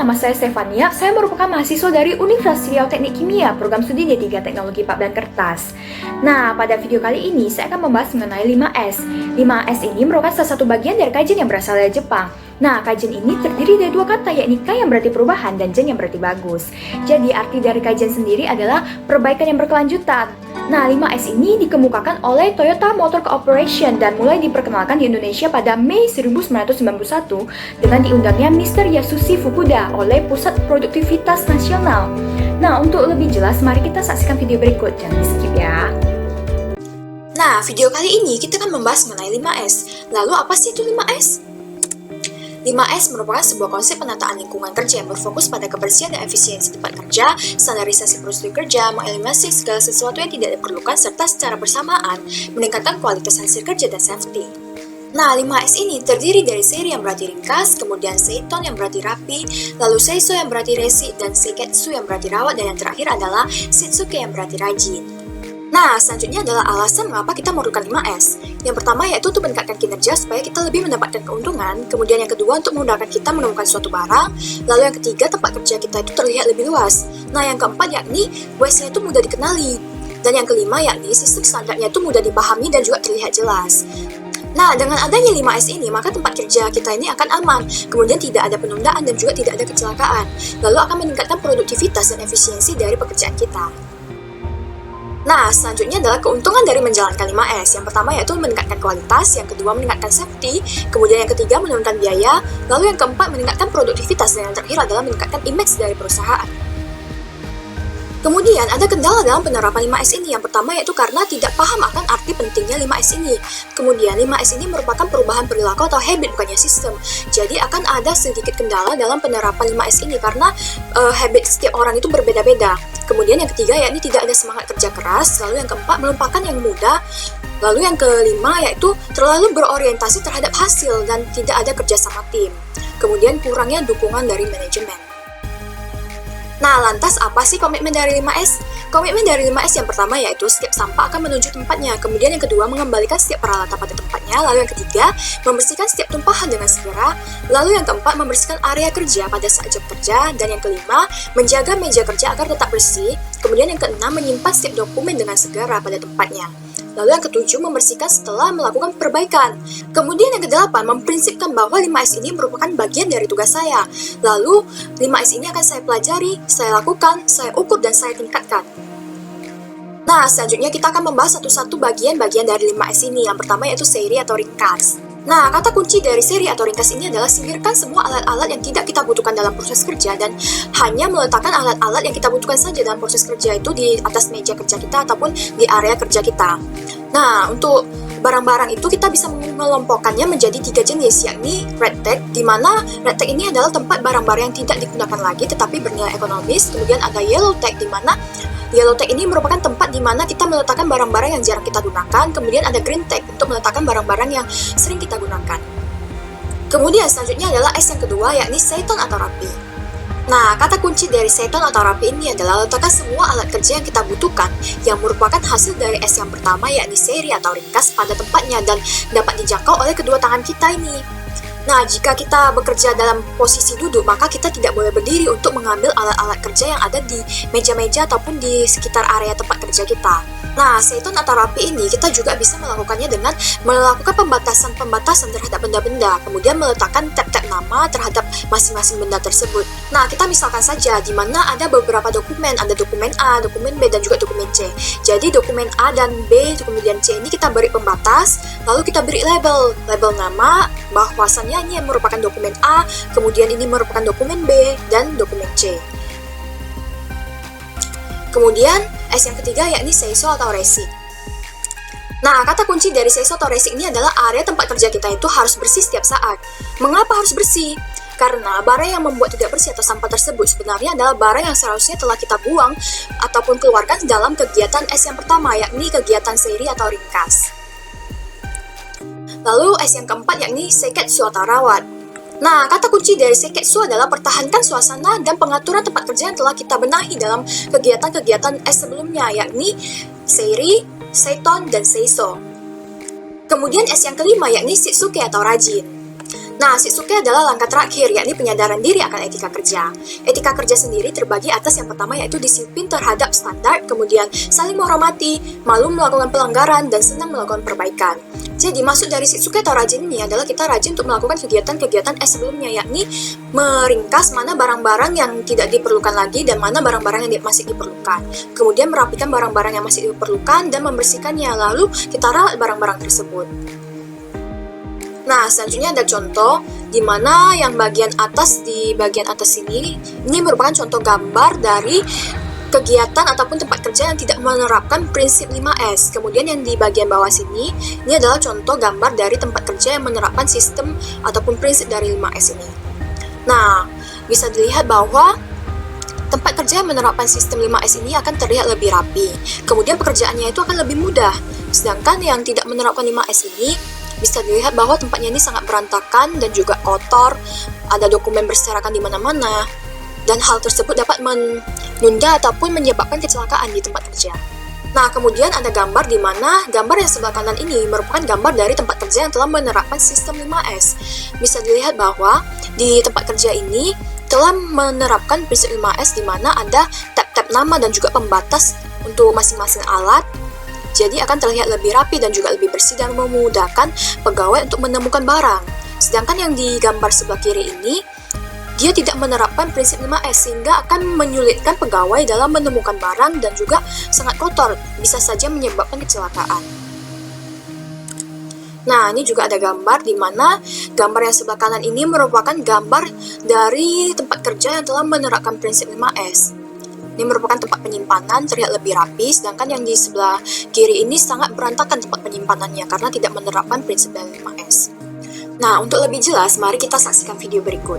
nama saya Stefania, saya merupakan mahasiswa dari Universitas Riau Teknik Kimia, program studi D3 Teknologi Pack dan Kertas. Nah, pada video kali ini saya akan membahas mengenai 5S. 5S ini merupakan salah satu bagian dari kajian yang berasal dari Jepang. Nah, kajian ini terdiri dari dua kata, yakni Ka yang berarti perubahan dan Jen yang berarti bagus. Jadi, arti dari kajian sendiri adalah perbaikan yang berkelanjutan. Nah, 5S ini dikemukakan oleh Toyota Motor Corporation dan mulai diperkenalkan di Indonesia pada Mei 1991 dengan diundangnya Mr. Yasushi Fukuda oleh Pusat Produktivitas Nasional. Nah, untuk lebih jelas, mari kita saksikan video berikut. Jangan di-skip ya. Nah, video kali ini kita akan membahas mengenai 5S. Lalu, apa sih itu 5S? 5S merupakan sebuah konsep penataan lingkungan kerja yang berfokus pada kebersihan dan efisiensi tempat kerja, standarisasi prosedur kerja, mengeliminasi segala sesuatu yang tidak diperlukan, serta secara bersamaan meningkatkan kualitas hasil kerja dan safety. Nah, 5S ini terdiri dari Seiri yang berarti ringkas, kemudian Seiton yang berarti rapi, lalu Seiso yang berarti resi, dan Seiketsu yang berarti rawat, dan yang terakhir adalah Shitsuke yang berarti rajin. Nah, selanjutnya adalah alasan mengapa kita memerlukan 5S. Yang pertama yaitu untuk meningkatkan kinerja supaya kita lebih mendapatkan keuntungan. Kemudian yang kedua untuk memudahkan kita menemukan suatu barang. Lalu yang ketiga tempat kerja kita itu terlihat lebih luas. Nah, yang keempat yakni waste-nya itu mudah dikenali. Dan yang kelima yakni sistem standarnya itu mudah dipahami dan juga terlihat jelas. Nah, dengan adanya 5S ini, maka tempat kerja kita ini akan aman, kemudian tidak ada penundaan dan juga tidak ada kecelakaan. Lalu akan meningkatkan produktivitas dan efisiensi dari pekerjaan kita. Nah, selanjutnya adalah keuntungan dari menjalankan 5S. Yang pertama yaitu meningkatkan kualitas, yang kedua meningkatkan safety, kemudian yang ketiga menurunkan biaya, lalu yang keempat meningkatkan produktivitas, dan yang terakhir adalah meningkatkan image dari perusahaan. Kemudian ada kendala dalam penerapan 5S ini. Yang pertama yaitu karena tidak paham akan arti pentingnya 5S ini. Kemudian 5S ini merupakan perubahan perilaku atau habit, bukannya sistem. Jadi akan ada sedikit kendala dalam penerapan 5S ini karena habit setiap orang itu berbeda-beda. Kemudian yang ketiga yakni tidak ada semangat kerja keras. Lalu yang keempat melupakan yang mudah. Lalu yang kelima yaitu terlalu berorientasi terhadap hasil dan tidak ada kerjasama tim. Kemudian kurangnya dukungan dari manajemen. Nah, lantas apa sih komitmen dari 5S? Komitmen dari 5S yang pertama yaitu setiap sampah akan menuju tempatnya. Kemudian yang kedua, mengembalikan setiap peralatan pada tempatnya. Lalu yang ketiga, membersihkan setiap tumpahan dengan segera. Lalu yang keempat, membersihkan area kerja pada saat jam kerja. Dan yang kelima, menjaga meja kerja agar tetap bersih. Kemudian yang keenam, menyimpan setiap dokumen dengan segera pada tempatnya. Lalu yang ketujuh, membersihkan setelah melakukan perbaikan. Kemudian yang kedelapan, memprinsipkan bahwa 5S ini merupakan bagian dari tugas saya. Lalu 5S ini akan saya pelajari, saya lakukan, saya ukur, dan saya tingkatkan. Nah, selanjutnya kita akan membahas satu-satu bagian-bagian dari 5S ini. Yang pertama yaitu Seiri atau ringkas. Nah, kata kunci dari Seiri atau ringkas ini adalah singkirkan semua alat-alat yang tidak kita butuhkan dalam proses kerja dan hanya meletakkan alat-alat yang kita butuhkan saja dalam proses kerja itu di atas meja kerja kita ataupun di area kerja kita. Nah, untuk barang-barang itu kita bisa mengelompokkannya menjadi 3 jenis, yakni red tag, di mana red tag ini adalah tempat barang-barang yang tidak digunakan lagi tetapi bernilai ekonomis. Kemudian ada yellow tag, di mana yellow tag ini merupakan tempat di mana kita meletakkan barang-barang yang jarang kita gunakan. Kemudian ada green tag untuk meletakkan barang-barang yang sering kita gunakan. Kemudian selanjutnya adalah S yang kedua, yakni Seiton atau rapi. Nah, kata kunci dari Seiton atau rapi ini adalah letakkan semua alat kerja yang kita butuhkan yang merupakan hasil dari S yang pertama, yakni Seiri atau ringkas pada tempatnya dan dapat dijangkau oleh kedua tangan kita ini. Nah, jika kita bekerja dalam posisi duduk, maka kita tidak boleh berdiri untuk mengambil alat-alat kerja yang ada di meja-meja ataupun di sekitar area tempat kerja kita. Nah, Seiton atau rapi ini kita juga bisa melakukannya dengan melakukan pembatasan terhadap benda-benda, kemudian meletakkan tab-tab nama terhadap masing-masing benda tersebut. Nah, kita misalkan saja di mana ada beberapa dokumen, ada dokumen A, dokumen B, dan juga dokumen C. Jadi dokumen A dan B, kemudian C ini kita beri pembatas, lalu kita beri label nama, bahwasannya ini merupakan dokumen A, kemudian ini merupakan dokumen B, dan dokumen C. Kemudian S yang ketiga yakni seiso atau resi. Nah, kata kunci dari seiso atau resi ini adalah area tempat kerja kita itu harus bersih setiap saat. Mengapa harus bersih? Karena barang yang membuat tidak bersih atau sampah tersebut sebenarnya adalah barang yang seharusnya telah kita buang ataupun keluarkan dalam kegiatan S yang pertama, yakni kegiatan Seiri atau ringkas. Lalu S yang keempat yakni Seiketsu atau rawat. Nah, kata kunci dari Seiketsu adalah pertahankan suasana dan pengaturan tempat kerja yang telah kita benahi dalam kegiatan-kegiatan S sebelumnya, yakni Seiri, Seiton, dan Seiso. Kemudian S yang kelima yakni Shitsuke atau rajin. Nah, Shitsuke adalah langkah terakhir, yakni penyadaran diri akan etika kerja. Etika kerja sendiri terbagi atas yang pertama yaitu disiplin terhadap standar, kemudian saling menghormati, malu melakukan pelanggaran, dan senang melakukan perbaikan. Jadi, maksud dari Shitsuke atau rajin ini adalah kita rajin untuk melakukan kegiatan-kegiatan sebelumnya, yakni meringkas mana barang-barang yang tidak diperlukan lagi dan mana barang-barang yang masih diperlukan. Kemudian merapikan barang-barang yang masih diperlukan dan membersihkannya, lalu kita rawat barang-barang tersebut. Nah, selanjutnya ada contoh di mana yang bagian atas ini merupakan contoh gambar dari kegiatan ataupun tempat kerja yang tidak menerapkan prinsip 5S. Kemudian yang di bagian bawah sini, ini adalah contoh gambar dari tempat kerja yang menerapkan sistem ataupun prinsip dari 5S ini. Nah, bisa dilihat bahwa tempat kerja yang menerapkan sistem 5S ini akan terlihat lebih rapi. Kemudian pekerjaannya itu akan lebih mudah. Sedangkan yang tidak menerapkan 5S ini bisa dilihat bahwa tempatnya ini sangat berantakan dan juga kotor, ada dokumen berserakan di mana-mana, dan hal tersebut dapat menunda ataupun menyebabkan kecelakaan di tempat kerja. Nah, kemudian ada gambar di mana gambar yang sebelah kanan ini merupakan gambar dari tempat kerja yang telah menerapkan sistem 5S. Bisa dilihat bahwa di tempat kerja ini telah menerapkan prinsip 5S di mana ada tab-tab nama dan juga pembatas untuk masing-masing alat. Jadi akan terlihat lebih rapi dan juga lebih bersih dan memudahkan pegawai untuk menemukan barang. Sedangkan yang di gambar sebelah kiri ini, dia tidak menerapkan prinsip 5S sehingga akan menyulitkan pegawai dalam menemukan barang dan juga sangat kotor, bisa saja menyebabkan kecelakaan. Nah, ini juga ada gambar di mana gambar yang sebelah kanan ini merupakan gambar dari tempat kerja yang telah menerapkan prinsip 5S. Ini merupakan tempat penyimpanan, terlihat lebih rapi, sedangkan yang di sebelah kiri ini sangat berantakan tempat penyimpanannya karena tidak menerapkan prinsip dari 5S. Nah, untuk lebih jelas, mari kita saksikan video berikut.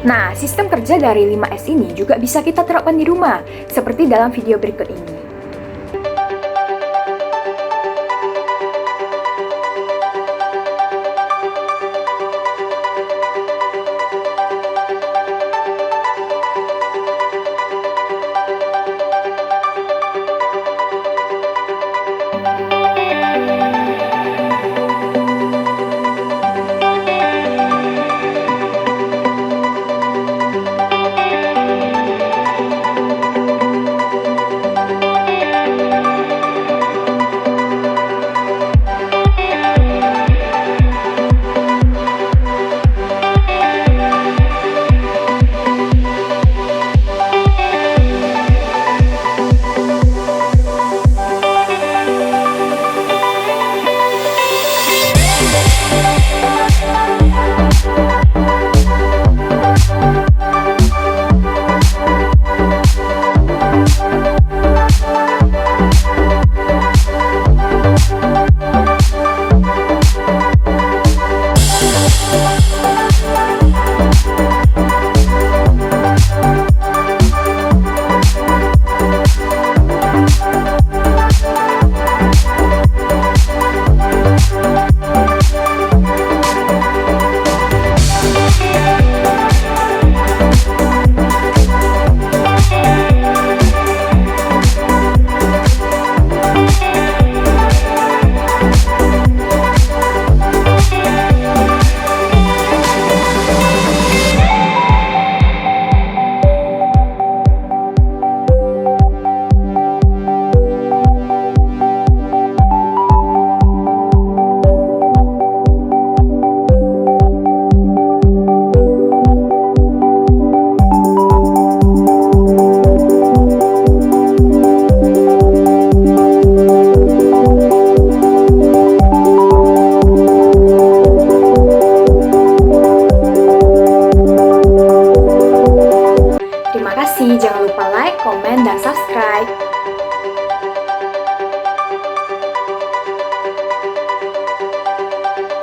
Nah, sistem kerja dari 5S ini juga bisa kita terapkan di rumah, seperti dalam video berikut ini.